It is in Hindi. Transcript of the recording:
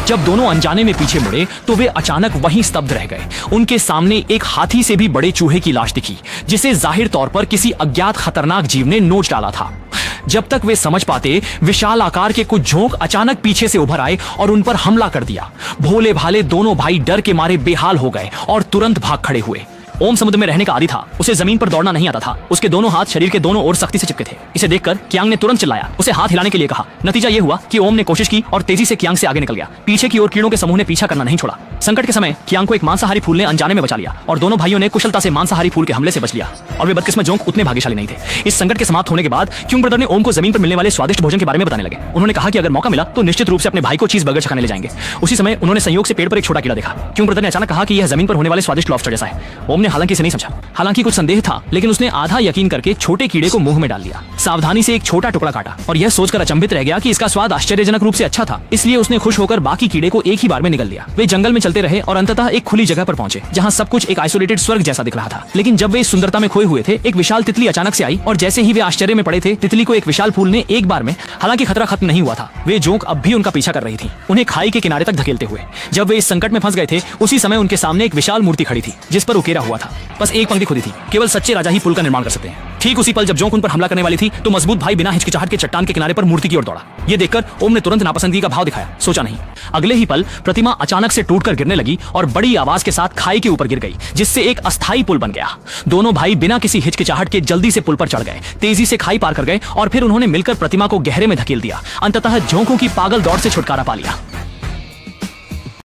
जब दोनों अनजाने में पीछे मुड़े तो वे अचानक वहीं स्तब्ध रह गए। उनके सामने एक हाथी से भी बड़े चूहे की लाश दिखी, जिसे जाहिर तौर पर किसी अज्ञात खतरनाक जीव ने नोच डाला था। जब तक वे समझ पाते, विशाल आकार के कुछ झोंक अचानक पीछे से उभर आए और उन पर हमला कर दिया। भोले भाले दोनों भाई डर के मारे बेहाल हो गए और तुरंत भाग खड़े हुए। ओम समुद्र में रहने का आदी था, उसे जमीन पर दौड़ना नहीं आता था। उसके दोनों हाथ शरीर के दोनों ओर सख्ती से चिपके थे। इसे देखकर कियांग ने तुरंत चिल्लाया, उसे हाथ हिलाने के लिए कहा। नतीजा यह हुआ कि ओम ने कोशिश की और तेजी से कियांग से आगे निकल गया। पीछे की ओर कीड़ों के समूह ने पीछा करना नहीं छोड़ा। संकट के समय कियांग को एक मांसाहारी फूल ने अनजाने में बचा लिया और दोनों भाइयों ने कुशलता से मांसाहारी फूल के हमले से बच लिया। और वे बदकिस्मत जोंक उतने भाग्यशाली नहीं थे। इस संकट के समाप्त होने के बाद क्यूंग ब्रदर ने ओम को जमीन पर मिलने वाले स्वादिष्ट भोजन के बारे में बताने लगे। उन्होंने कहा कि अगर मौका मिला तो निश्चित रूप से अपने भाई को चीज बर्गर चखाने ले जाएंगे। उसी समय उन्होंने संयोग से पेड़ पर एक छोटा कीड़ा देखा। क्यूंग ब्रदर ने अचानक कहा कि यह जमीन पर होने वाले स्वादिष्ट लॉबस्टर जैसा है। ओम ने हालांकि इसे नहीं समझा। हालांकि कुछ संदेह था, लेकिन उसने आधा यकीन करके छोटे कीड़े को मुंह में डाल लिया। सावधानी से एक छोटा टुकड़ा काटा और यह सोचकर अचंभित रह गया कि इसका स्वाद आश्चर्यजनक रूप से अच्छा था। इसलिए उसने खुश होकर बाकी कीड़े को एक ही बार में निगल लिया। वे जंगल में चलते रहे और अंततः एक खुली जगह पर पहुंचे, जहां सब कुछ एक आइसोलेटेड स्वर्ग जैसा दिख रहा था। लेकिन जब वे इस सुंदरता में खोए हुए थे, एक विशाल तितली अचानक से आई और जैसे ही वे आश्चर्य में पड़े थे, तितली को एक विशाल फूल ने एक बार में, हालांकि खतरा खत्म नहीं हुआ था, वे जोंक अब भी उनका पीछा कर रही थी, उन्हें खाई के किनारे तक धकेलते हुए। जब वे इस संकट में फंस गए थे, उसी समय उनके सामने एक विशाल मूर्ति खड़ी थी, जिस पर उकेरा हुआ था। बस एक पंक्ति खुदी थी, केवल सच्चे राजा ही पुल का निर्माण कर सकते हैं। ठीक उसी पल जब जोंक उन पर हमला करने वाली थी, तो मजबूत भाई बिना हिचकिचाहट के चट्टान के किनारे पर मूर्ति की ओर दौड़ा। ये देखकर ओम ने तुरंत नापसंदगी का भाव दिखाया। सोचा नहीं, अगले ही पल प्रतिमा अचानक से टूटकर गिरने लगी और बड़ी आवाज के साथ खाई के ऊपर गिर गई, जिससे एक अस्थायी पुल बन गया। दोनों भाई बिना किसी हिचकिचाहट के जल्दी से पुल पर चढ़ गए, तेजी से खाई पार कर गए और फिर उन्होंने मिलकर प्रतिमा को गहरे में धकेल दिया। अंततः जोंकों की पागल दौड़ से छुटकारा पा लिया।